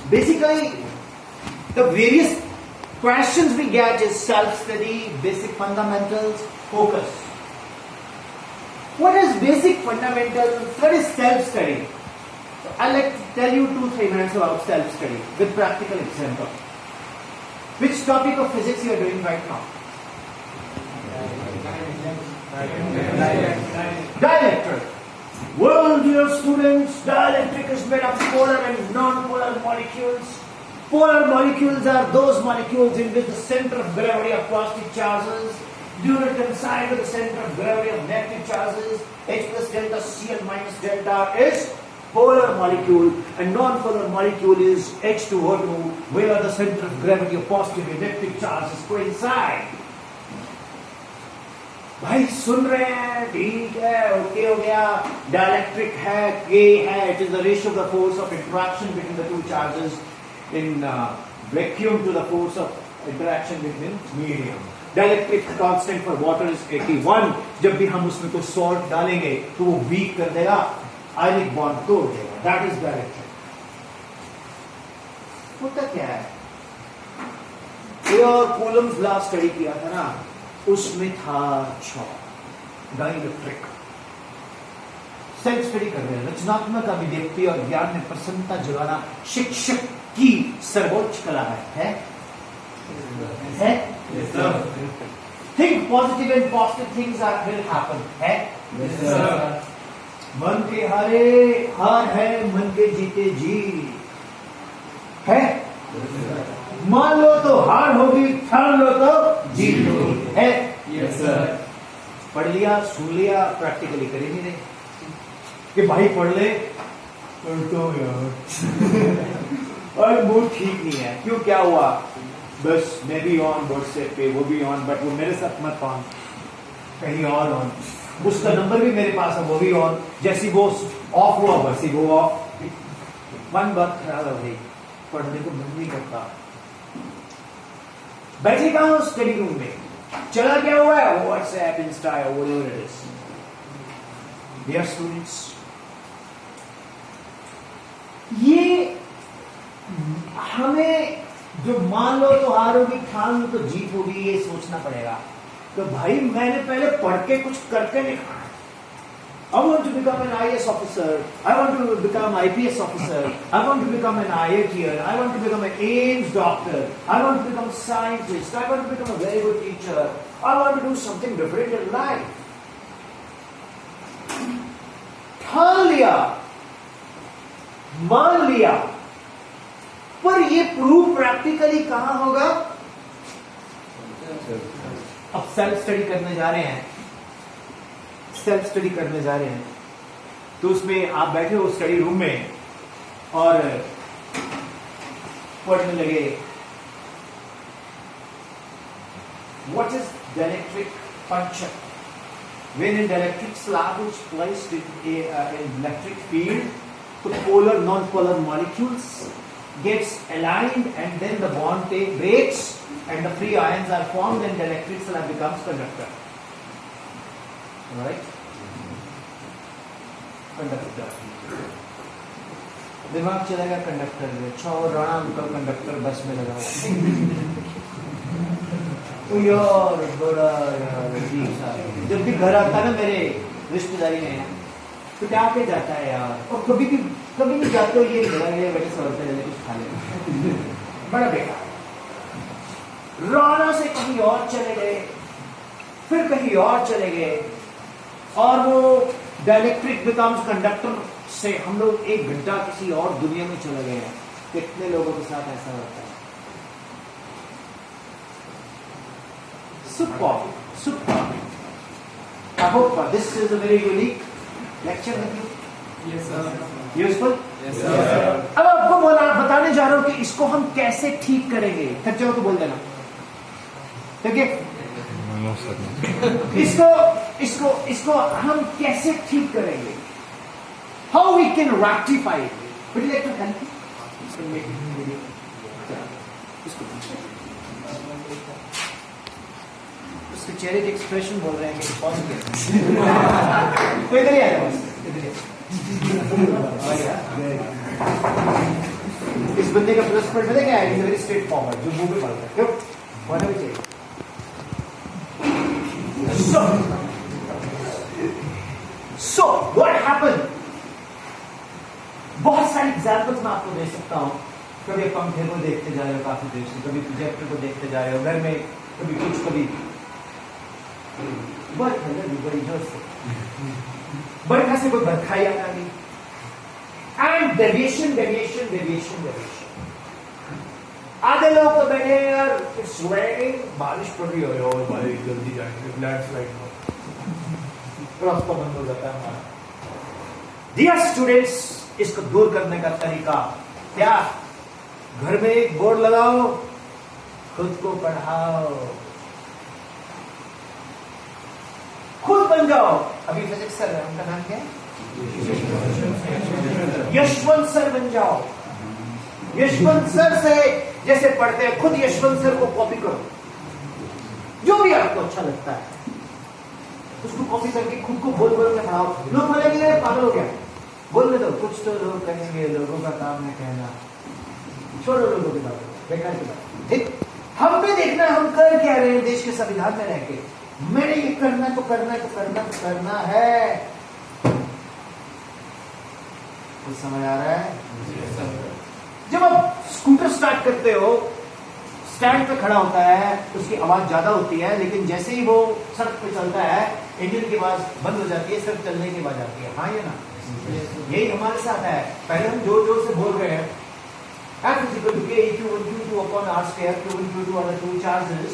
Basically, the various questions we get is self-study, basic fundamentals, focus. What is basic fundamentals? What is self-study? I'd like to tell you 2-3 minutes about self-study with practical example. Which topic of physics you are doing right now? Dielectric. Well, dear students, dielectric is made of polar and non-polar molecules. Polar molecules are those molecules in which the center of gravity of positive charges do not coincide with the center of gravity of negative charges. H plus delta Cl minus delta is polar molecule, and non-polar molecule is H2O2, where the center of gravity of positive and negative charges coincide. भाई सुन रहे हैं? ठीक है, okay हो गया. Dielectric है, K है, it is the ratio of the force of interaction between the two charges in vacuum to the force of interaction between medium. Dielectric constant for water is 81. जब भी हम उसमें कुछ सॉल्ट डालेंगे तो वो वीक कर देगा, आयनिक बॉन्ड तोड़ देगा. That is dielectric. होता क्या है? ये और कूलम्स लॉ स्टडी किया था ना, उसमें था डाइलेक्ट्रिक. सेल्फ स्टडी कर रहे हैं. रचनात्मक अभिव्यक्ति और ज्ञान में प्रसन्नता जगाना शिक्षक की सर्वोच्च कला है? Yes, sir. Think positive and positive things will happen. है? Yes, sir. मन के हारे हार है, मन के जीते जीत है. Yes, sir. मान लो तो हार होगी, ठान लो तो जीत होगी. है? Yes, sir. पढ़ लिया, सुन लिया, प्रैक्टिकली कर ही नहीं रहे कि भाई पढ़ ले तो यार और मूड ठीक नहीं है. क्यों, क्या हुआ? बस मैं भी ऑन व्हाट्सएप पे, वो भी ऑन, बट वो मेरे साथ मत ऑन, कहीं और ऑन. उसका नंबर भी मेरे पास है, वो भी ऑन. जैसी वो ऑफ हुआ वैसी वो ऑफ. मन बहुत खराब है भाई, पढ़ने को मन नहीं करता. बैठे कहां हो? स्टडी रूम में. चला क्या हुआ है? WhatsApp, Insta, whatever it is. Dear students, ये हमें जो मान लो तो हार होगी, ठान लो तो जीत होगी, ये सोचना पड़ेगा. तो भाई मैंने पहले पढ़ के कुछ करके दिखाना. I want to become an IAS officer. I want to become IPS officer. I want to become an IITer. I want to become an AIMS doctor. I want to become a scientist. I want to become a very good teacher. I want to do something different in life. ठान लिया, मान लिया, पर ये proof practically कहां होगा? अब self study करने जा रहे हैं. सेल्फ स्टडी करने जा रहे हैं तो उसमें आप बैठे हो स्टडी रूम में और पढ़ने लगे. What is dielectric puncture? When an electric slab is placed in an electric field, the polar non-polar molecules gets aligned and then the bond breaks and the free ions are formed and the electric slab becomes conductor. Right? Conductor. दिमाग चलेगा conductor में. अच्छा, और Rana uncle conductor bus में लगा हुआ. यार बड़ा यार अजीब सा. जब भी घर आता है ना मेरे रिश्तेदारी में तो क्या पे जाता है यार, और कभी नहीं जाते हो ये बेटे सवाल ले कुछ खा ले. बड़ा बेकार. राणा से कहीं और चले गए, फिर कहीं और चले गए, और वो डायलेक्ट्रिक बिकम्स कंडक्टर से हम लोग 1 घंटा किसी और दुनिया में चले गए हैं. कितने लोगों के साथ ऐसा होता है? Super. I hope this is a very unique lecture with you. Yes, sir. Useful? Yes, sir. अब आपको बताने जा रहा हूं कि इसको हम कैसे ठीक करेंगे. थक जाओ तो बोल देना. ठीक है? इसको हम कैसे ठीक करेंगे? How we can rectify it? Would you like to help me? उसके चेहरे के एक्सप्रेशन बोल रहे हैं कि पॉजिटिव. तो इधर ही आ जाओ. बंदे का प्लस पॉइंट पता क्या है? इज वेरी स्ट्रेट फॉरवर्ड, जो मुंह पे पड़ता है क्यों होना भी चाहिए। So what happened? बहुत सारी एग्जाम्पल्स मैं आपको दे सकता हूँ। कभी पंखे को देखते जा रहे हो काफी देर से, कभी प्रोजेक्टर को देखते जा रहे हो घर में, कभी कुछ, कभी बड़ी जोर से बरखा से कोई बरखा ही आता नहीं। And deviation deviation deviation deviation. आधे लोग तो बैठे यार इट्स रेनिंग, बारिश पड़ रही हो भाई जल्दी जाएंगे लैंडस्लाइड हो, रास्ता बंद हो जाता है हमारा। डियर स्टूडेंट्स, इसको दूर करने का तरीका क्या? घर में एक बोर्ड लगाओ, खुद को पढ़ाओ, खुद बन जाओ। अभी फिजिक्स सर है, उनका नाम क्या है? यशवंत सर बन जाओ। यशवंत सर से जैसे पढ़ते हैं, खुद यशवंत सर को कॉपी करो। जो भी आपको अच्छा लगता है उसको कॉपी करके खुद को बोल बोल के पढ़ाओ। लोग बोलेंगे पागल हो गया, बोलने दो, कुछ तो लोग कहेंगे, लोगों का काम है कहना, छोड़ो लोगों की बात, बेकार की बात। ठीक, हम पे देखना हम कर क्या रहे हैं देश के संविधान में रह के। मैंने ये करना तो करना तो करना तो करना है। कुछ समझ आ रहा है? जब आप स्कूटर स्टार्ट करते हो, स्टैंड पे खड़ा होता है, उसकी आवाज ज्यादा होती है, लेकिन जैसे ही वो सड़क पे चलता है इंजन की आवाज बंद हो जाती है, सिर्फ चलने की आवाज आती है। हाँ या ना? यही हमारे साथ है। पहले हम जोर जोर से बोल रहे हैं, F is equal to K Q1 Q2 upon R square. Q1 Q2 are the two charges,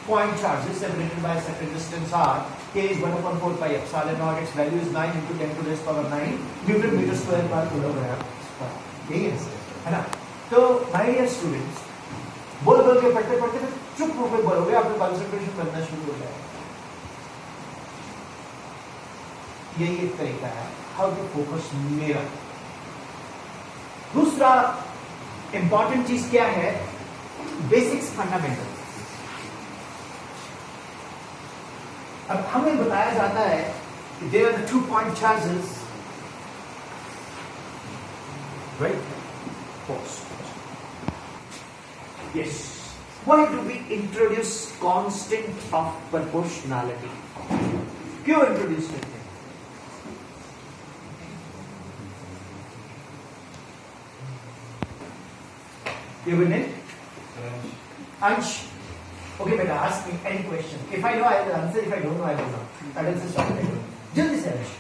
point charges separated by a certain distance R. K is 1 upon 4 pi epsilon naught. Its value is 9 into 10 to the power 9 Newton meter square per kilogram. यही है ना? तो my dear students, बोल बोल के पढ़ते पढ़ते चुप होकर बोलोगे, आपको कंसंट्रेशन करना शुरू हो जाएगा। यही एक तरीका है हाउ टू फोकस मेरा। दूसरा इंपॉर्टेंट चीज क्या है? Basics fundamental. अब हमें बताया जाता है कि there are the 2 point charges, right? Pause. Yes. Why do we introduce constant of proportionality? क्यों इंट्रोड्यूस करते हैं? Give a name? Ansh. Okay, beta, ask me any question. If I know, I will answer. If I don't know, I will not. That is the short way. जल्दी से Ansh.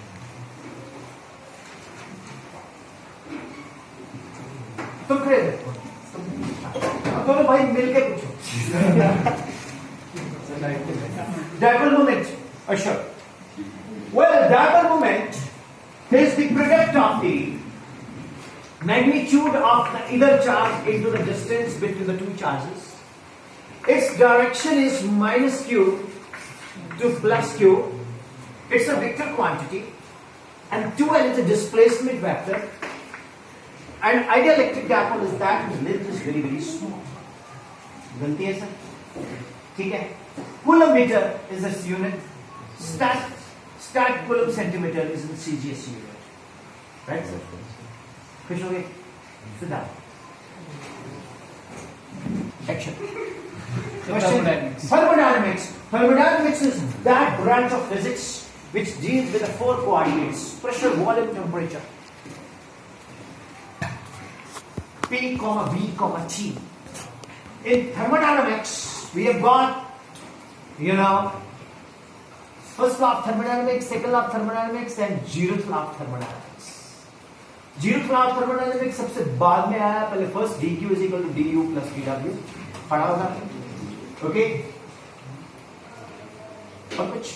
तुम खड़े रहो। अब दोनों भाई मिलके पूछो। Dipole moment. Sure. Well, dipole moment is the product of the magnitude of the either charge into the distance between the two charges. Its direction is minus q to plus q. It's a vector quantity, and 2l is a displacement vector. And ideal electric dipole is that whose length is very very small. गलती है sir? ठीक है. Coulomb meter is its unit. Stat coulomb centimeter is in CGS unit. Right sir? खुश हो गए? Sit down. Action. Question. Thermodynamics. Thermodynamics is that branch of physics which deals with the 4 coordinates: pressure, volume, temperature. P, V, T. In thermodynamics, we have got, first law of thermodynamics, second law of thermodynamics, and zeroth law of thermodynamics. Zeroth law of thermodynamics सबसे बाद में आया, पहले first dq is equal to du plus dw पढ़ा होगा आपने, okay? और कुछ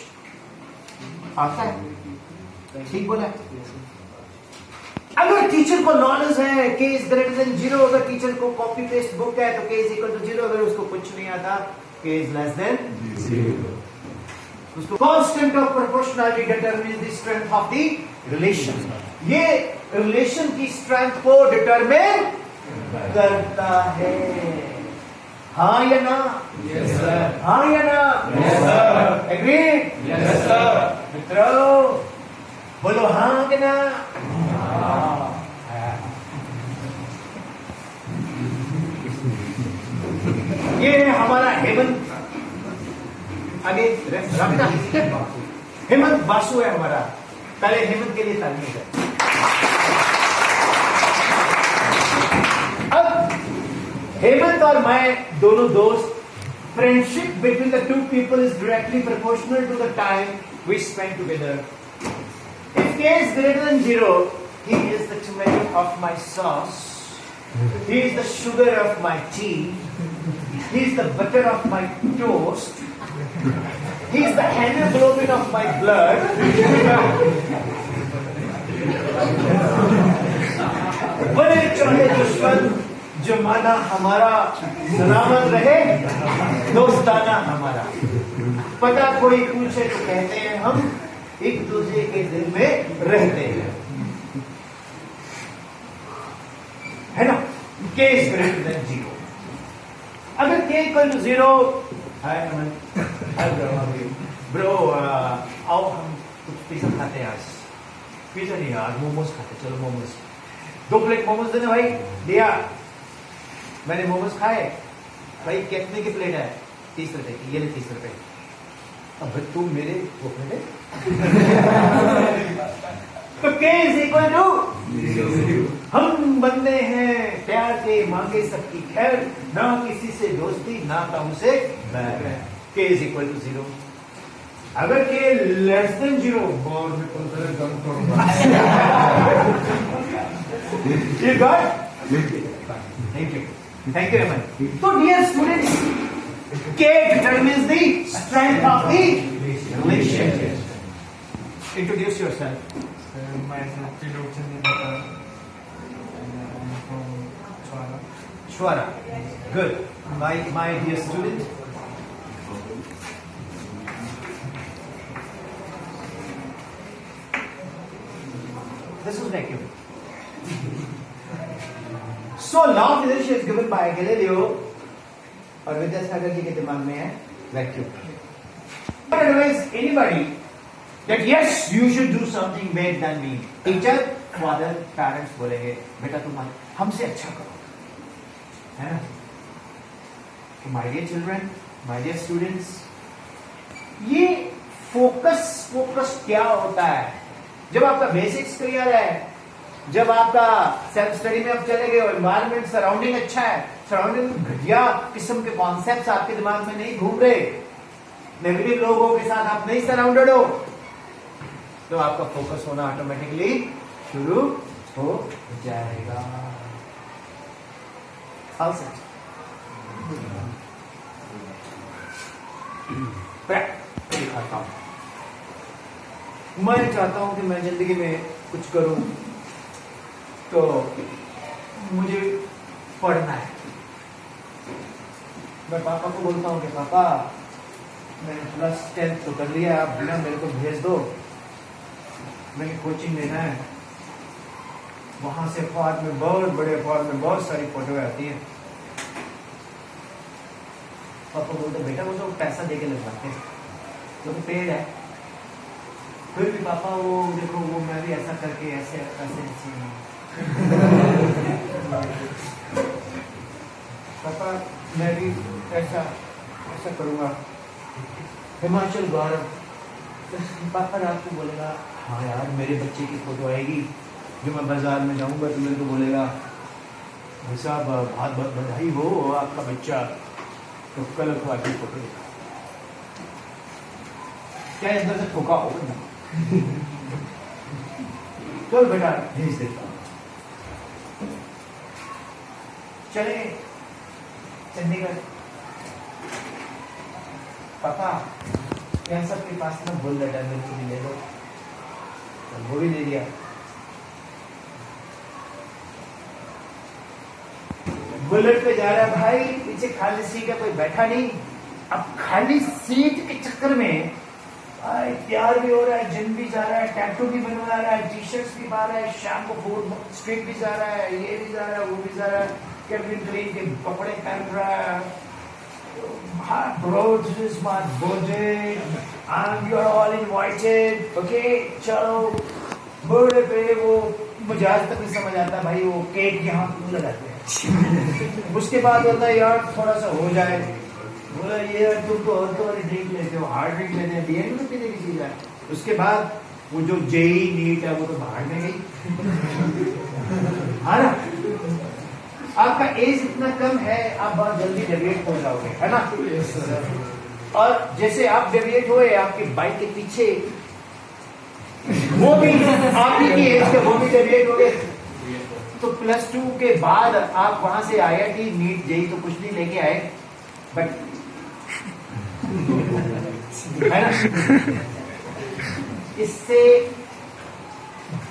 आता है? ठीक बोला? अगर टीचर को नॉलेज है k इज ग्रेटर देन 0, अगर टीचर को कॉपी पेस्ट बुक है तो k इज इक्वल टू 0, अगर उसको कुछ नहीं आता k इज लेस देन 0। उसको constant of proportionality determines the strength of the relation. ये रिलेशन की स्ट्रेंथ को डिटरमाइन करता है। हाँ या ना? Yes sir. हाँ या ना? Yes sir. Agreed? Yes sir. मित्रों बोलो हाँ कि ना? हमारा हेमंत आगे रखना, हेमंत बासु है हमारा। पहले हेमंत के लिए ताली है। अब हेमंत और मैं दोनों दोस्त, friendship between the two people is directly proportional to the time we spend together. If k is greater than 0, he is the tomato of my sauce. He is the sugar of my tea. He is the butter of my toast. He is the hemoglobin of my blood. बड़े चाहे दुश्मन, जमाना हमारा सलामत रहे, दोस्ताना हमारा। पता कोई पूछे तो कहते हैं हम एक दूसरे के दिल में रहते हैं, है ना। k is greater than 0. अगर k equal to 0, hi Aman, hi bro, आओ हम कुछ पिज्जा खाते हैं आज। पिज्जा नहीं आज मोमोज खाते, चलो मोमोज। 2 प्लेट मोमोज देना भाई। दिया, मैंने मोमोज खाए भाई। कितने की प्लेट है? 30 रुपए की। ये ले 30 रुपए। अब तुम मेरे वो प्लेट तो k is equal to 0। हम बंदे हैं प्यार के, मांगे सबकी खैर, ना किसी से दोस्ती ना काऊ से बैर। k is equal to 0। अगर k लेस देन 0, और मैं कम करूंगा। You got? Thank you. Thank you, Raman. So, dear students, K determines the strength of the relationship. Introduce yourself. Myself, Tilok Chandra, and I'm from Chwara. Shwara. Good. My dear student. This is vacuum. So, law of inertia is given by Galileo, और विद्यासागर जी के दिमाग में है vacuum. I advise anybody that yes, you should do something better than me. Teacher, father, parents बोलेंगे बेटा तुम हमसे अच्छा करो, है ना? So my dear children, my dear students, ये फोकस क्या होता है? जब आपका बेसिक्स क्लियर है, जब आपका सेल्फ स्टडी में आप चले गए और एनवायरमेंट सराउंडिंग अच्छा है, सराउंडिंग घटिया किस्म के कॉन्सेप्ट्स आपके दिमाग में नहीं घूम रहे, नेगेटिव लोगों के साथ आप नहीं सराउंडेड हो, तो आपका फोकस होना ऑटोमेटिकली शुरू हो जाएगा। दिखाता हूं, मैं चाहता हूं कि मैं जिंदगी में कुछ करूं तो मुझे पढ़ना है। मैं पापा को बोलता हूँ कि पापा मैंने प्लस 10 तो कर लिया, आप बिना मेरे को भेज दो, मैंने कोचिंग लेना है। वहां से अखबार में, बहुत बड़े अखबार में बहुत सारी फोटो आती है। पापा बोलते बेटा वो तो पैसा दे के लगवाते हैं, वो तो पेड़ है। फिर भी पापा वो देखो वो मैं भी ऐसा करके ऐसे ऐसे पापा मैं भी ऐसा ऐसा करूँगा, हिमाचल गौरव। पापा रात को बोलेगा हाँ यार मेरे बच्चे की फोटो आएगी, जो मैं बाजार में जाऊँगा तो मेरे को बोलेगा भाई साहब बहुत बहुत बधाई हो आपका बच्चा, तो कल अखबार की फोटो दिखा। क्या अंदर से ठोका होगा ना? चल बेटा भेज देता हूँ। चले चंडीगढ़। पापा यहाँ सबके पास ना बोल लेटर मेरे को भी ले लो, तो वो भी ले लिया। बुलेट पे जा रहा है भाई, पीछे खाली सीट है, कोई बैठा नहीं। अब खाली सीट के चक्कर में प्यार भी हो रहा है, जिम भी जा रहा है, टैटू भी बनवा रहा है, टी शर्ट्स भी पा रहा है, शाम को फूड स्ट्रीट भी जा रहा है, ये भी जा रहा है, वो भी जा रहा है, कैल्विन क्लीन के कपड़े पहन रहा है। Bro, this is my birthday and you are all invited. Okay, चलो बर्थडे पे वो मुझे आज तक नहीं समझ आता भाई, वो केक यहाँ क्यों लगाते हैं। उसके बाद होता है यार थोड़ा सा हो जाए, बोला ये तुम तो और तो वाली ड्रिंक लेते हो, हार्ड ड्रिंक लेते हैं, बियर में पीने की चीज है। उसके बाद वो जो जेई नीट है वो तो बाहर में गई। है ना? आपका एज इतना कम है, आप बहुत जल्दी डेविएट हो जाओगे, है ना? और जैसे आप डेविएट हुए, आपके बाइक के पीछे वो भी आप ही की एज के वो भी डेविएट हो गए। तो +2 के बाद आप वहां से IIT नीट जेई तो कुछ नहीं लेके आए, बट है ना? इससे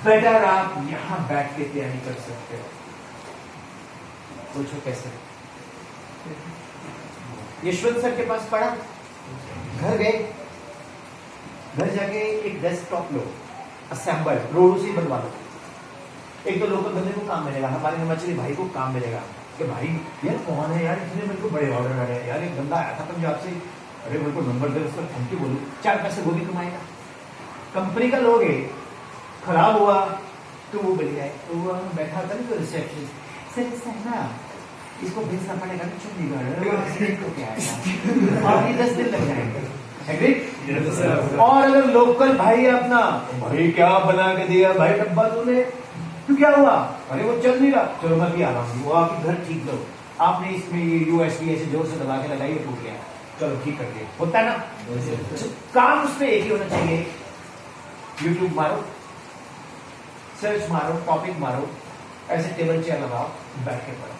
बेटर आप यहां बैठ के तैयारी कर सकते हो। पूछो कैसे? यशवंत सर के पास पढ़ा, घर गए, घर जाके एक डेस्कटॉप लो, असेंबल रोडू से बनवा लो। एक तो लोकल बंदे को काम मिलेगा, हमारे हिमाचली भाई को काम मिलेगा कि भाई यार कौन है यार, इतने मेरे को बड़े ऑर्डर आ रहे हैं यार, एक बंदा आया था पंजाब से, अरे मेरे को नंबर दे, उसका थैंक यू बोलूं, 4 पैसे वो भी कमाएगा। कंपनी का लोग है, खराब हुआ तो वो बन जाए, तो वो बैठा था ना तो रिसेप्शन सर ऐसा है ना, इसको भेजना पड़ेगा ना चंडीगढ़ तो क्या है और ये 10 दिन लग जाएंगे। एग्री? और अगर लोकल भाई अपना भाई क्या बना के दिया भाई डब्बा तूने, तो क्या हुआ, अरे वो चल नहीं रहा, चलो मैं भी आ रहा हूँ, वो आपकी घर ठीक लो, आपने इसमें ये USB ऐसे जोर से दबा के लगाई, टूट गया, चलो ठीक कर दिया, होता है ना? काम उसमें एक ही होना चाहिए। YouTube मारो, सर्च मारो, टॉपिक मारो, ऐसे टेबल चेयर लगाओ, बैठ के पढ़ो।